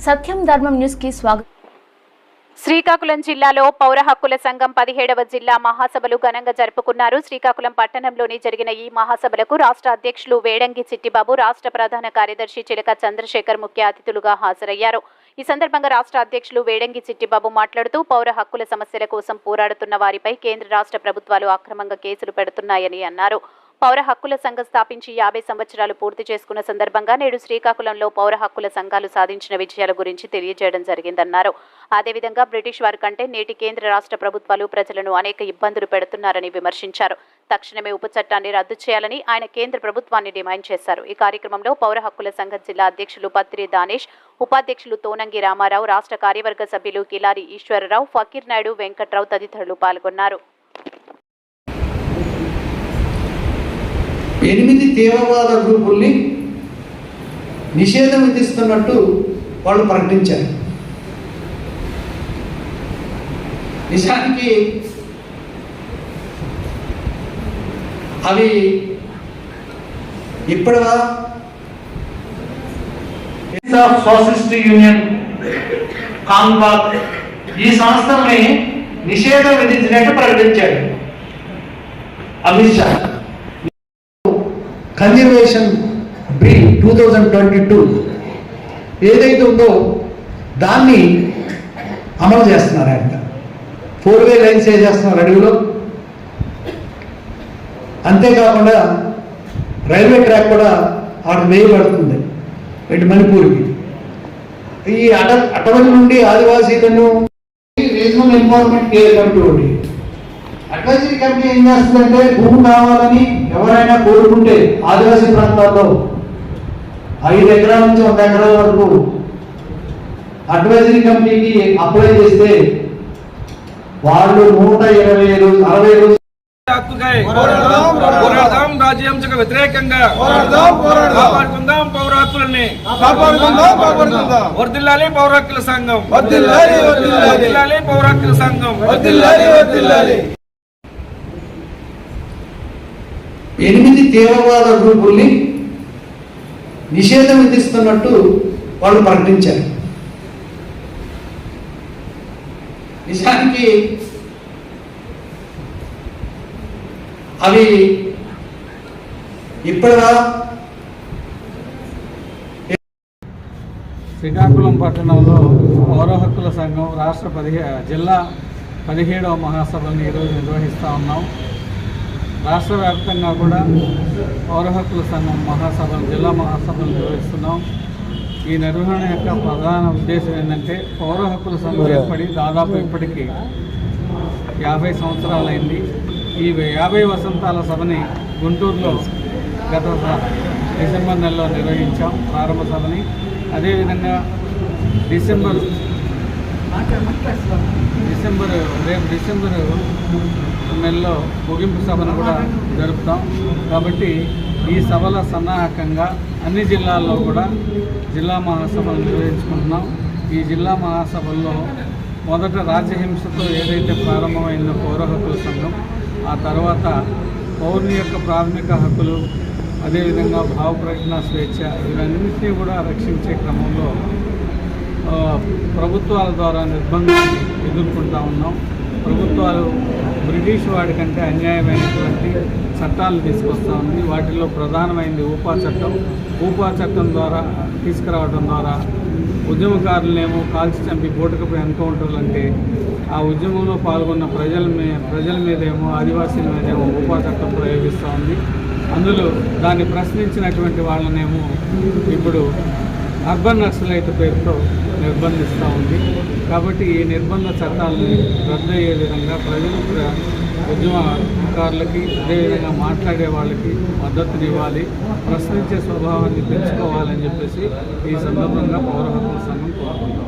సత్యం ధర్మం న్యూస్ కి స్వాగతం. శ్రీకాకుళం జిల్లాలో పౌర హక్కుల సంఘం 17వ జిల్లా మహాసభలు ఘనంగా జరుపుకున్నారు. శ్రీకాకుళం పట్టణంలోని జరిగిన ఈ మహాసభలకు రాష్ట్ర అధ్యక్షులు వేడంగి చిట్టిబాబు, రాష్ట్ర ప్రధాన కార్యదర్శి చిలక చంద్రశేఖర్ ముఖ్య అతిథులుగా హాజరయ్యారు. ఈ సందర్భంగా రాష్ట్ర అధ్యక్షులు వేడంగి చిట్టిబాబు మాట్లాడుతూ పౌర హక్కుల సమస్యల కోసం పోరాడుతున్న వారిపై కేంద్ర రాష్ట్ర ప్రభుత్వాలు అక్రమంగా కేసులు పెడుతున్నాయని అన్నారు. పౌర హక్కుల సంఘం స్థాపించి 50 సంవత్సరాలు పూర్తి చేసుకున్న సందర్భంగా నేడు శ్రీకాకుళంలో పౌర హక్కుల సంఘాలు సాధించిన విజయాల గురించి తెలియజేయడం జరిగిందన్నారు. అదేవిధంగా బ్రిటిష్ వారి కంటే నేటి కేంద్ర రాష్ట్ర ప్రభుత్వాలు ప్రజలను అనేక ఇబ్బందులు పెడుతున్నారని విమర్శించారు. తక్షణమే ఉప చట్టాన్ని రద్దు చేయాలని ఆయన కేంద్ర ప్రభుత్వాన్ని డిమాండ్ చేశారు. ఈ కార్యక్రమంలో పౌర హక్కుల సంఘం జిల్లా అధ్యక్షులు పత్రి దానేష్, ఉపాధ్యక్షులు తోనంగి రామారావు, రాష్ట్ర కార్యవర్గ సభ్యులు కిలారి ఈశ్వరరావు, ఫకీర్ నాయుడు, వెంకట్రావు తదితరులు పాల్గొన్నారు. 8 తీవ్రవాద గ్రూపుల్ని నిషేధం విధిస్తున్నట్టు వాళ్ళు ప్రకటించారు. నిజానికి అవి ఇప్పటివా సోషలిస్ట్ యూనియన్ కాంగ్బాక్ ఈ సంస్థల్ని నిషేధం విధించినట్టు ప్రకటించాడు అమిత్ షా. కన్జర్వేషన్ బిల్ 2022 ఏదైతే ఉందో దాన్ని అమలు చేస్తున్నారు. ఆయన 4-వే లైన్స్ వేసేస్తున్నారు అడవిలో. అంతేకాకుండా రైల్వే ట్రాక్ కూడా ఆడ వేయబడుతుంది ఇటు మణిపూర్కి. ఈ అటవీ నుండి ఆదివాసీలను రీజనల్ ఎన్విరాన్మెంట్ కేర్ కమిటీ ఒకటి అడ్వైజరీ కమిటీ ఏం చేస్తుందంటే భూమి కావాలని ఎవరైనా కోరుకుంటే ఆదివాసీ ప్రాంతాల్లో 5 ఎకరాల నుంచి 100 ఎకరాల వరకు అడ్వైజరీ కమిటీకి అప్లై చేస్తే వాళ్ళు 120 రోజులు 60 రోజులు రాజ్యాంశకు వ్యతిరేకంగా కాపాడుకుందాం పౌర హక్కులని, వర్ధిల్లాలి పౌర హక్కుల సంఘం, వర్ధిల్లాలి పౌర హక్కుల సంఘం. 8 తీవ్రవాద గ్రూపుల్ని నిషేధం విధిస్తున్నట్టు వాళ్ళు ప్రకటించారు. నిజానికి అవి ఇప్పటివా శ్రీకాకుళం పట్టణంలో పౌర హక్కుల సంఘం రాష్ట్ర జిల్లా 17వ మహాసభలను ఈరోజు నిర్వహిస్తూ ఉన్నాం. రాష్ట్ర వ్యాప్తంగా కూడా పౌర హక్కుల సంఘం మహాసభలు, జిల్లా మహాసభలు నిర్వహిస్తున్నాం. ఈ నిర్వహణ యొక్క ప్రధాన ఉద్దేశం ఏంటంటే పౌర హక్కుల సంఘం ఏర్పడి దాదాపు ఇప్పటికీ 50 సంవత్సరాలైంది. ఈ 50 వసంతాల సభని గుంటూరులో గత డిసెంబర్ నెలలో నిర్వహించాం ప్రారంభ సభని. అదేవిధంగా డిసెంబర్ నెలలో ముగింపు సభను కూడా జరుపుతాం. కాబట్టి ఈ సభల సన్నాహకంగా అన్ని జిల్లాల్లో కూడా జిల్లా మహాసభలు నిర్వహించుకుంటున్నాం. ఈ జిల్లా మహాసభల్లో మొదట రాజ్యహింసతో ఏదైతే ప్రారంభమైందో పౌర హక్కుల సంఘం, ఆ తర్వాత పౌరుని యొక్క ప్రాథమిక హక్కులు, అదేవిధంగా భావ ప్రకటన స్వేచ్ఛ, ఇవన్నింటినీ కూడా రక్షించే క్రమంలో ప్రభుత్వాల ద్వారా నిర్బంధాన్ని ఎదుర్కొంటూ ఉన్నాం. ప్రభుత్వాలు బ్రిటిష్ వాడి కంటే అన్యాయమైనటువంటి చట్టాలు తీసుకొస్తూ ఉంది. వాటిల్లో ప్రధానమైనది ఊపా చట్టం. ఊపా చట్టం ద్వారా తీసుకురావడం ద్వారా ఉద్యమకారులనేమో కాల్చి చంపి బోటుకపై ఎన్కౌంటర్లు అంటే ఆ ఉద్యమంలో పాల్గొన్న ప్రజల మీదేమో ఆదివాసీల మీదేమో ఊపా చట్టం ప్రయోగిస్తూ ఉంది. అందులో దాన్ని ప్రశ్నించినటువంటి వాళ్ళనేమో ఇప్పుడు అర్బన్ నక్సలైట్ పేరుతో నిర్బంధిస్తూ ఉంది. కాబట్టి ఈ నిర్బంధ చట్టాలని రద్దు అయ్యే విధంగా ప్రజలు ఉద్యమకారులకి, అదేవిధంగా మాట్లాడే వాళ్ళకి మద్దతునివ్వాలి, ప్రశ్నించే స్వభావాన్ని పెంచుకోవాలని చెప్పేసి ఈ సందర్భంగా పౌర హక్కుల సంఘం కోరుకుంటాం.